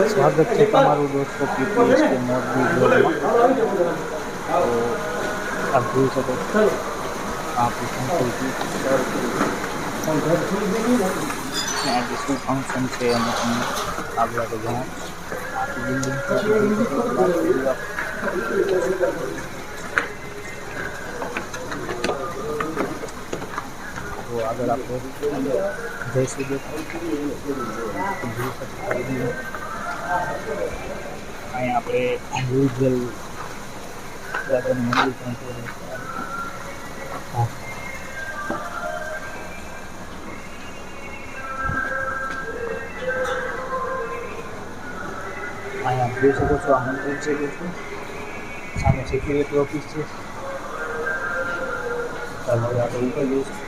સ્વાગત છે તમારું દોસ્તો પીપીએસ કે મોરબી બ્લોગમાં. તો આપ જોઈ શકો છો આપણું સંકુલ આજે શું ફંક્શન છે અને તમને આગળ આગળ જણાવીશ. આખી બિલ્ડિંગ છે આપણે જોઈ શકો છો બાજુ દીવાલ. તો આગળ આપણે જઈશું જોઈ શકો છો બિલ્ડિંગ. અહીંયા આપણે યુઝલ દાદાનું મંદિર પણ છે. અહીંયા આપ જોઈ શકો છો આ મંદિર છે દોસ્તો. સામે સિક્યુરિટી ઓફિસ છે. ચાલો હવે આપણે ઉપર જઈશું.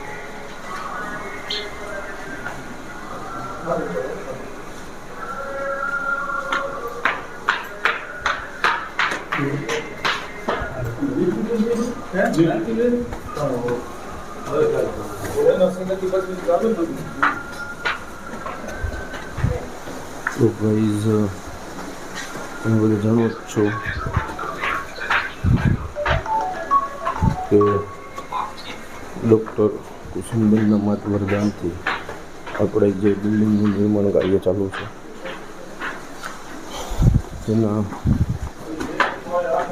તો ગાઈઝ તમે બધા જાણો જ છો કે ડૉક્ટર કુસુમબેનના માત વરદાનથી આપણે જે બિલ્ડિંગનું નિર્માણ કાર્ય ચાલુ છે તેના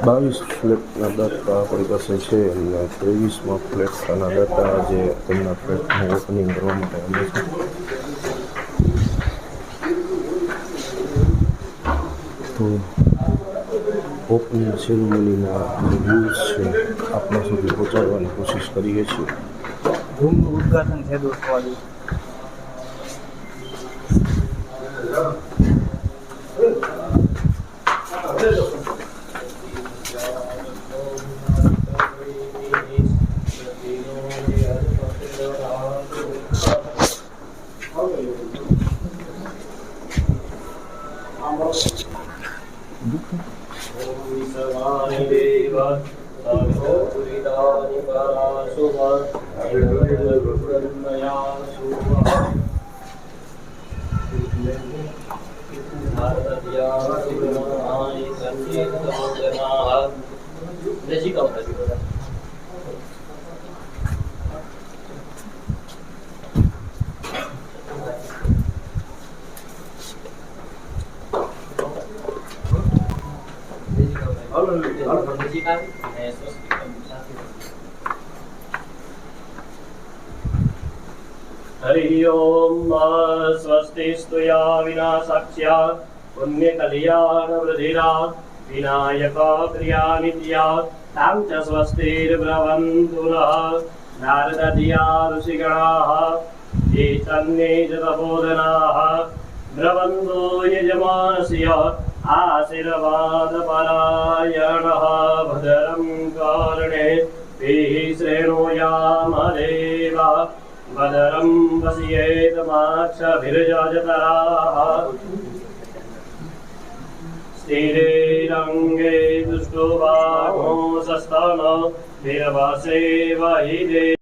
22 ફ્લેટના દાતા આપણી પાસે છે અને 23મા ફ્લેટના દાતા જે તેમના ફ્લેટનું ઓપનિંગ કરવા માટે આવે છે. તો ઓપનિંગ સેરેમનીના જે વ્યૂઝ છે આપણા સુધી પહોંચાડવાની કોશિશ કરીએ છીએ. રૂમનું ઉદ્ઘાટન છે દોસ્તો આજે. हरि ओम स्वस्तिस्तु या विनाशाक्ष्या पुण्यकल्याणवृद्धिरा विनायका प्रियानित्या तां च स्वस्तिर्ब्रवन्तु नः नारदधिया ऋषिगणाः एतन्ने च तपोधनाः ब्रवन्तु यजमानस्य आशीर्वादपरायणः भद्रं कर्णे भिः श्रेणुयामदेवा भद्रं पश्येतमाक्षभिर्यजतराः स्थिरैरङ्गे दुष्टुबाहो सस्तन वीरवासेव हि देव.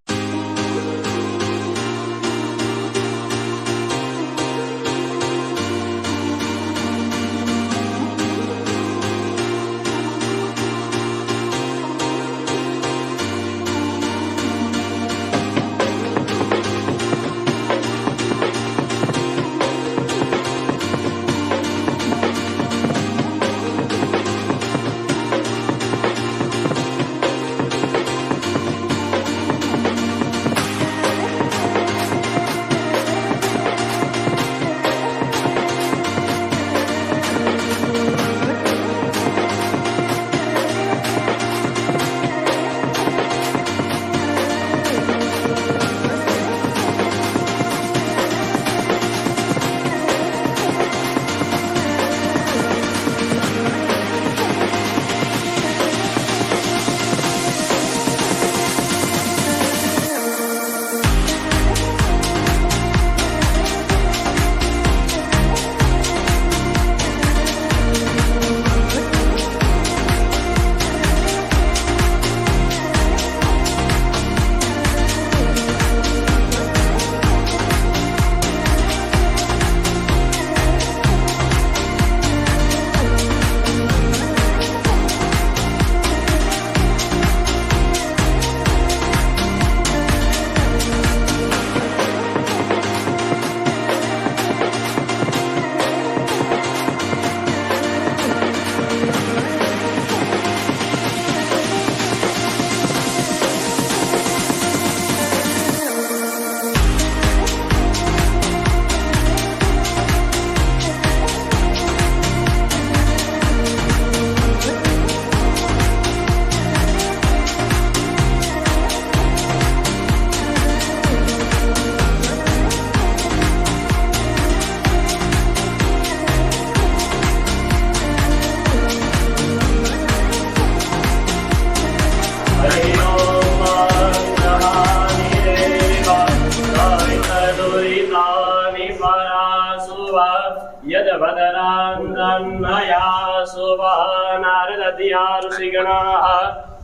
यद्भदरान्दन्नया सुवानारदधिया ऋषिगणाः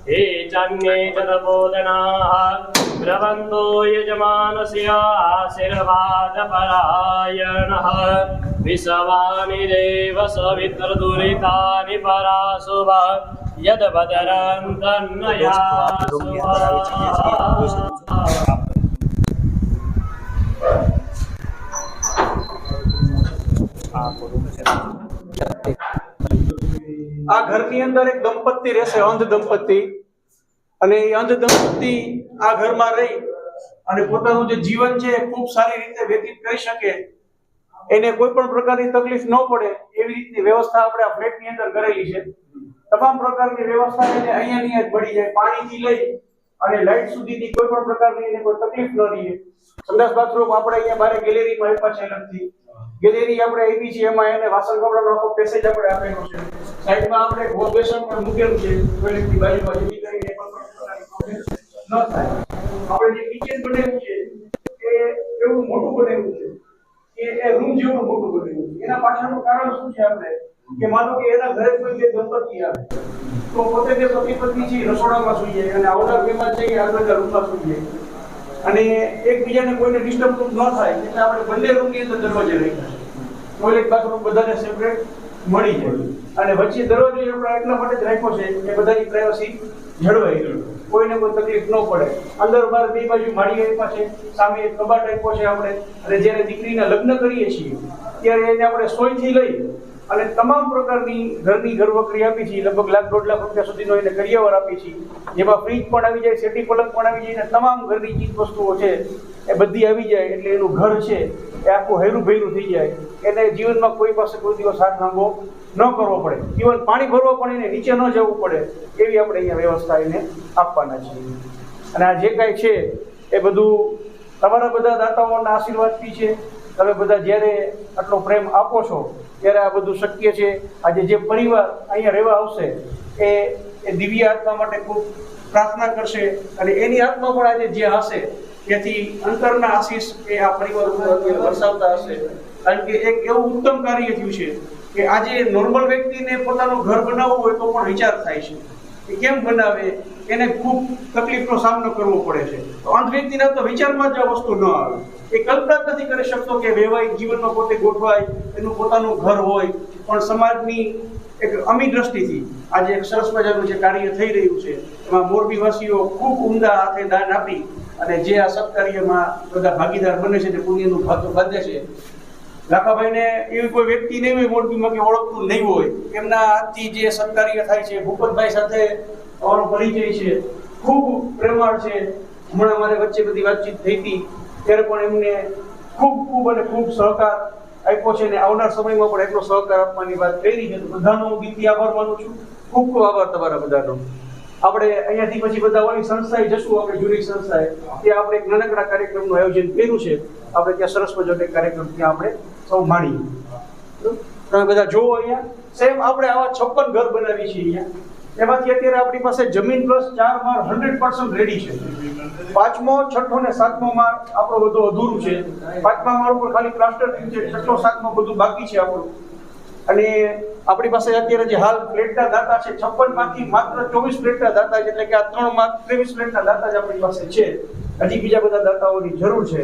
हे चान्ये च तपोधनाः ब्रवन्तो यजमानस्य आशीर्वादपरायणः विश्वानि देव सवितर्दुरितानि पराशुभ यद्भदरान्दन्नया આ ઘરની અંદર એક દંપતી રહેશે, અંધ દંપતી, અને એ અંધ દંપતી આ ઘરમાં રહી અને પોતાનું જે જીવન છે એ ખૂબ સારી રીતે વ્યતીત કરી શકે, એને કોઈ પણ પ્રકારની તકલીફ ન પડે એવી રીતની વ્યવસ્થા આપણે આ ફ્લેટની અંદર કરેલી છે. તમામ પ્રકારની વ્યવસ્થા એને અહીંયા જ મળી જાય, પાણીથી લઈ અને લાઇટ સુધીની કોઈ પણ પ્રકારની એને કોઈ તકલીફ ન રહે. સંડાસ બાથરૂમ આપણે અહીંયા બારે ગેલેરીમાં આપ્યા છે, અલગથી ગેલેરી આપણે આપી છે, એમાં એને વાસણ કપડાનો આખો પેસેજ આપણે આપેલો છે. સાઈડમાં આપણે વોશ બેસન પણ મૂકેલું છે, ટોયલેટની બાજુમાં, જેથી કરીને પણ પ્રોબ્લેમ ન થાય. આપણે જે કિચન બનાવ્યું છે એ એવું મોટું બનાવ્યું છે કે એ રૂમ જેવું મોટું બનાવ્યું છે. એના પાછળનું કારણ શું છે? આપણે કે માનો કે એના ઘરે કોઈ બે દંપતી આવે તો પોતે બે પતિ પત્ની છે રસોડામાં સૂઈ જાય અને આવનાર મહેમાન છે એ આગળના રૂમમાં સૂઈ જાય, અને એકબીજાને કોઈને ડિસ્ટર્બ ન થાય એટલે આપણે બંને રૂમની અંદર દરવાજે રાખ્યા છે. ટોયલેટ બાથરૂમ બધાને સેપરેટ મળી જાય, અને વચ્ચે દરવાજો આપણે એટલા માટે જ રાખ્યો છે કે બધાની પ્રાઇવસી જળવાઈ, કોઈને કોઈ તકલીફ ન પડે. અંદર બહાર બે બાજુ માળી આપ્યા છે, સામે એક કબાટ આપ્યો છે આપણે, અને જ્યારે દીકરીના લગ્ન કરીએ છીએ ત્યારે એને આપણે સોયથી લઈ અને તમામ પ્રકારની ઘરની ઘરવકરી આપી છે. લગભગ ₹1.5 લાખ સુધીનો એને કરિયાવર આપી છે, જેમાં ફ્રીજ પણ આવી જાય, સેટી પલંગ પણ આવી જાય, અને તમામ ઘરની ચીજ વસ્તુઓ છે એ બધી આવી જાય. એટલે એનું ઘર છે એ આખું હેરું ભેરું થઈ જાય. એને જીવનમાં કોઈ પાસે કોઈ દિવસ હાથ લાંબો ન કરવો પડે, ઇવન પાણી ભરવા પણ એને નીચે ન જવું પડે, એવી આપણે અહીંયા વ્યવસ્થા એને આપવાના છીએ. અને આ જે કાંઈ છે એ બધું તમારા બધા દાતાઓના આશીર્વાદથી છે. તમે બધા જ્યારે આટલો પ્રેમ આપો છો ત્યારે આ બધું શક્ય છે. આજે જે પરિવાર અહીંયા રહેવા આવશે એ દિવ્ય આત્મા માટે ખૂબ પ્રાર્થના કરશે, અને એની આત્મા પણ આજે જે હશે ત્યાંથી અંતરના આશીષ એ આ પરિવાર ઉપર વરસાવતા હશે. કારણ કે એક એવું ઉત્તમ કાર્ય થયું છે કે આજે નોર્મલ વ્યક્તિને પોતાનું ઘર બનાવવું હોય તો પણ વિચાર થાય છે કે કેમ બનાવે, એને ખૂબ તકલીફનો સામનો કરવો પડે છે. તો અંધ વ્યક્તિના તો વિચારમાં જ આ વસ્તુ ન આવે, એ કલ્પના જ નથી કરી શકતો કે વૈવાહિક જીવનમાં પોતે ગોઠવાય, એનું પોતાનું ઘર હોય. પણ સમાજની એક અમી દ્રષ્ટિથી આજે એક સરસ મજાનું જે કાર્ય થઈ રહ્યું છે એમાં મોરબીવાસીઓ ખૂબ ઉમદા હાથે દાન આપી અને જે આ સત્કાર્યમાં બધા ભાગીદાર બને છે, તે પુણ્યનું ભાતું બાંધે છે. લાખાભાઈને એવી કોઈ વ્યક્તિ નહીં હોય મોરબીમાં કે ઓળખતું નહીં હોય, એમના હાથથી જે સત્કાર્ય થાય છે. ભૂપતભાઈ સાથે અમારો પરિચય છે, ખૂબ પ્રેમાળ છે. હમણાં અમારે વચ્ચે બધી વાતચીત થઈ હતી ત્યારે પણ એમને ખૂબ અને ખૂબ સહકાર આપ્યો છે, અને આવનાર સમયમાં પણ એટલો સહકાર આપવાની વાત કરી છે. તો બધાનો હું દિલથી આભાર માનું છું. ખૂબ આભાર તમારા બધાનો. આપણે અહીંયાથી પછી બધા ઓલી સંસ્થાએ જશું, આપણે જૂની સંસ્થાએ, ત્યાં આપણે એક નાનકડા કાર્યક્રમનું આયોજન કર્યું છે. આપણે ત્યાં સરસ મજાનો એક કાર્યક્રમ ત્યાં આપણે સૌ માણીએ. તમે બધા જોવો, અહીંયા સેમ આપણે આવા 56 ઘર બનાવી છીએ અહીંયા. એમાંથી અત્યારે આપણી પાસે જમીન પ્લસ 4 માળ 100% રેડી છે. 5મો, 6ઠો ને 7મો માળ આપણો બધું અધૂરું છે. 5મા માળ ઉપર ખાલી પ્લાસ્ટર થયું છે, 6ઠો 7મો બધું બાકી છે આપણું. અને આપણી પાસે અત્યારે જે હાલ ફ્લેટના દાતા છે 56 માંથી માત્ર 24 ફ્લેટના દાતા છે, એટલે કે આ 3 માં 23 ફ્લેટના દાતા જ આપણી પાસે છે. હજી બીજા બધા દાતાઓની જરૂર છે.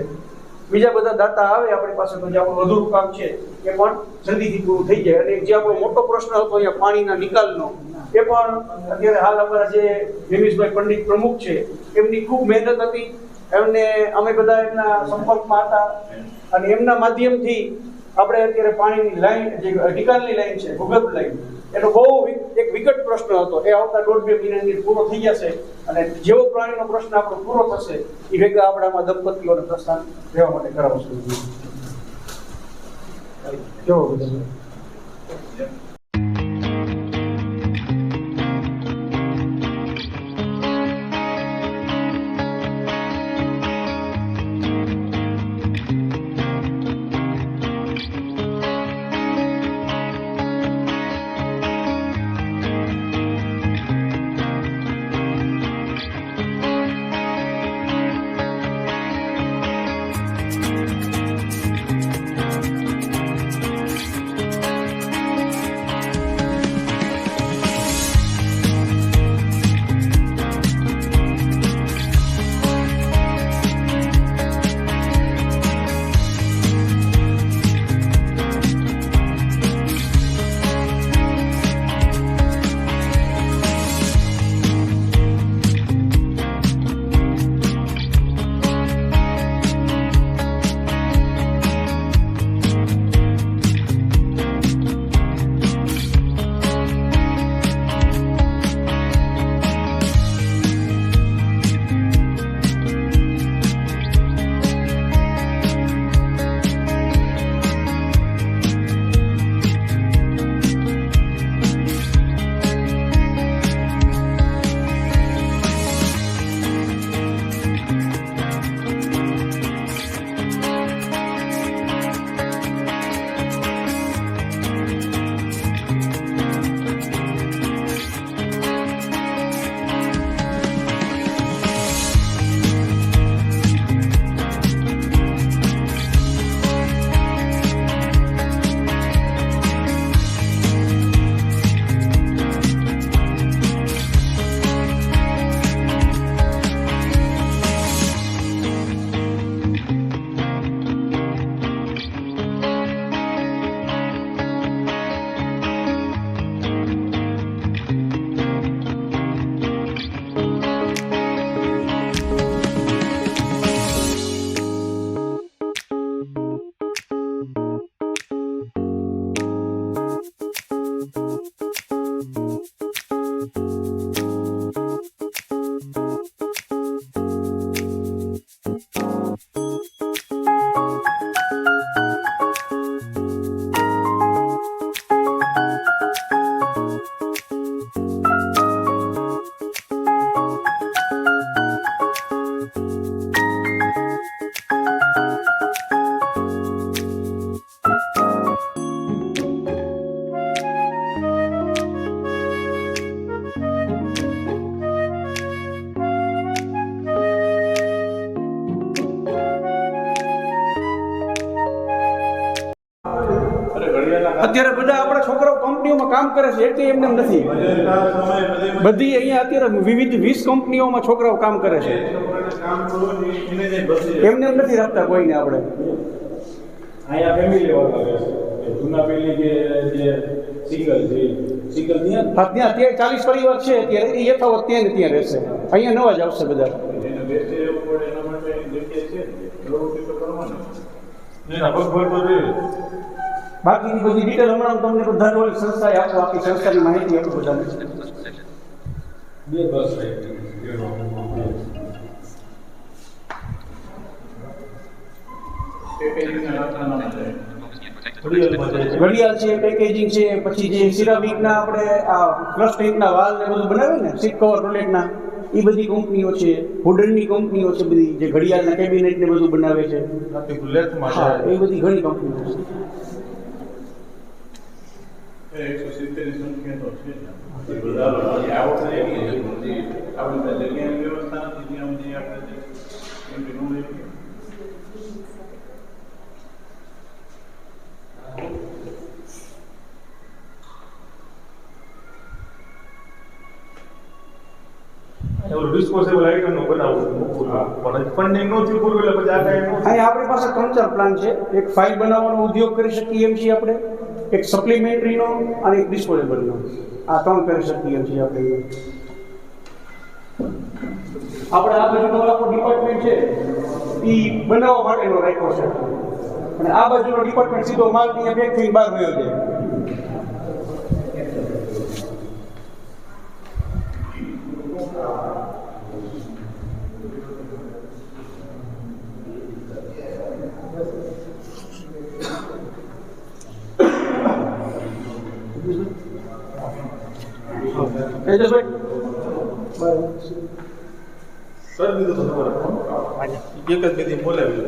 બીજા બધા દાતા આવે આપણી પાસે તો જે આપણું અધૂરું કામ છે એ પણ જલ્દીથી પૂરું થઈ જાય. અને જે આપણો મોટો પ્રશ્ન હતો અહીંયા પાણીના નિકાલનો, એ પણ અત્યારે હાલ અમારા જે નિમિષભાઈ પંડિત પ્રમુખ છે એમની ખૂબ મહેનત હતી. એમને અમે બધા એમના સંપર્કમાં હતા, અને એમના માધ્યમથી આપણે અત્યારે પાણીની લાઈન, જે નિકાલની લાઈન છે, ભૂગર્ભ લાઈન, એનો બહુ એક વિકટ પ્રશ્ન હતો. એ આવતા 1.5-2 મહિનાની પૂરો થઈ જશે, અને જેવો પાણીનો પ્રશ્ન આપણો પૂરો થશે એ ભેગા આપણામાં દંપતીઓને પ્રસ્થાન રહેવા માટે કરાવશું. જો બધા અત્યારે બધા આપણા છોકરાઓ કંપનીઓમાં કામ કરે છે એટલે એમને એમ નથી. બધી અહીંયા અત્યારે વિવિધ 20 કંપનીઓમાં છોકરાઓ કામ કરે છે. એમને એમ નથી રાખતા કોઈને આપણે. અહીંયા ફેમિલી વાળા રહે છે જૂના પેઢી જે સિંગલ છે સિંગલ ત્યાં હા, ત્યાં 40 પરિવાર છે અત્યારે એ યથાવત ત્યાં ને ત્યાં રહેશે. અહીંયા નવા જ આવશે બધા. એને બેસ્ટ એવું પડે એના માટે જગ્યા છે પ્રવૃત્તિ તો કરવાની એના પગભર તો જોઈએ. બાકીની બધી ડિટેલ હમણાં તમને બધા ઓલી સંસ્થાએ આપો, આપી સંસ્થાની માહિતી આપો બધાને. 2 બસ રહી ઘડિયાળ છે, પેકેજિંગ છે, પછી જે સિરામિકના આપણે આ પ્લાસ્ટિકના વાલ ને બધું બનાવે ને સીટ કવર રોલેટના, એ બધી કંપનીઓ છે. વુડનની કંપનીઓ છે બધી, જે ઘડિયાળના કેબિનેટ ને બધું બનાવે છે. હા, એ બધી ઘણી કંપનીઓ છે. 170 ની સંખ્યા તો છે જ. બધા આવક એવી આપણે જગ્યાની વ્યવસ્થા નથી ત્યાં સુધી આપણે એમ કે નો લઈ ડિસ્પોઝેબલ આઇટમ નો બનાવવું પણ ફંડિંગ નો થયું પૂરું એટલે પછી આ કાંઈ નો અહીં આપણી પાસે 3-4 પ્લાન છે. એક ફાઇલ બનાવવાનો ઉદ્યોગ કરી શકીએ એમ છીએ આપણે, એક સપ્લિમેન્ટરીનો અને એક ડિસ્પોઝેબલનો. આ 3 કરી શકીએ એમ છીએ આપણે. આપણે આ બાજુનો આખો ડિપાર્ટમેન્ટ છે એ બનાવવા માટેનો રાખ્યો છે, અને આ બાજુનો ડિપાર્ટમેન્ટ સીધો માલ અહીંયા પેક થઈને બહાર વયો જાય. સર દીધું તો તમારે એક જ બેથી બોલાવી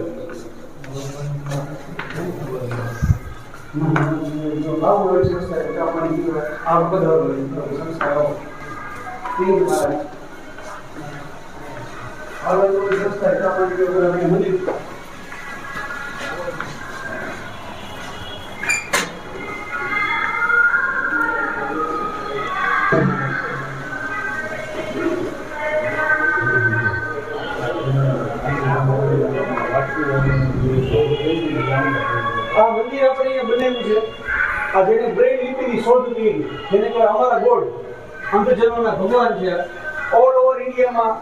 આ મંદિર આપણે અહીંયા બનેલું છે. આ જેને બ્રેઇલ લિપિની શોધ કરી, જેને કહેવાય અમારા ગોડ, અંધજનોના ભગવાન છે. ઓલ ઓવર ઇન્ડિયામાં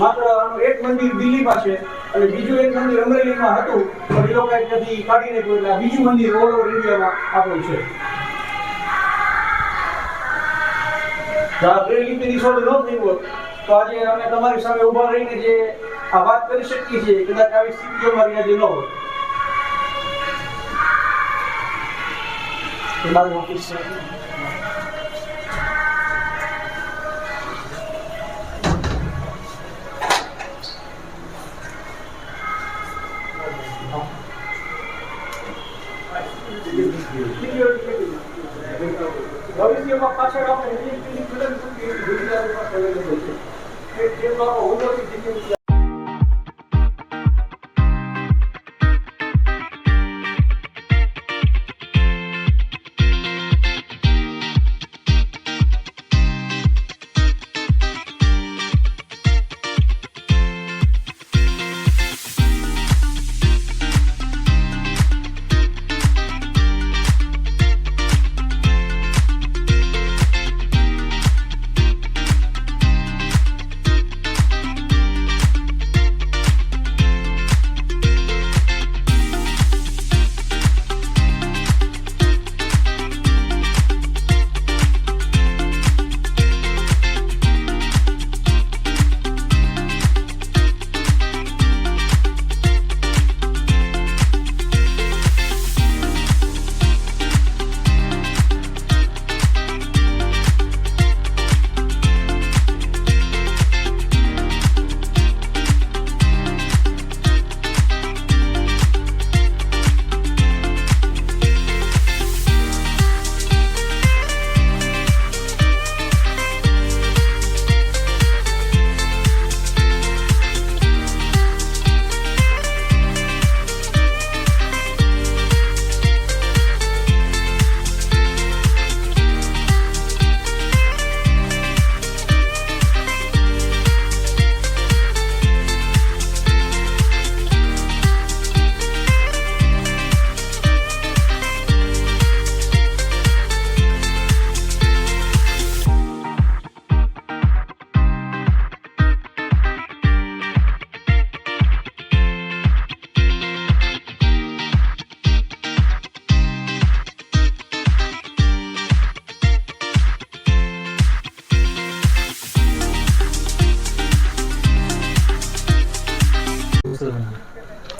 માત્ર આનું એક મંદિર દિલ્હીમાં છે અને બીજું એક મંદિર અમરેલીમાં હતું, પણ એ લોકોએ ત્યાંથી કાઢી નાખ્યું એટલે આ બીજું મંદિર ઓલ ઓવર ઇન્ડિયામાં આપણું છે. જો આ બ્રેઇલ લિપિની શોધ ન થઈ હોત તો આજે અમે તમારી સામે ઊભા રહીને જે આ વાત કરી શકીએ છીએ, કદાચ આવી સ્થિતિ અમારી આજે ન હોત. મારી ઓફિસ છે. ભવિષ્યમાં પાછળ આપણે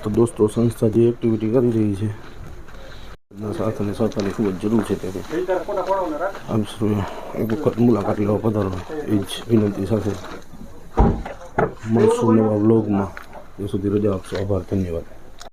તો દોસ્તો સંસ્થા જે એક્ટિવિટી કરી રહી છે એના સાથ અને સહકારની ખૂબ જ જરૂર છે, તેથી આપ સૌએ એક વખત મુલાકાત લેવા પધારો એ જ વિનંતી સાથે મળશું નવા બ્લોગમાં. ત્યાં સુધી રજા આપશો. આભાર, ધન્યવાદ.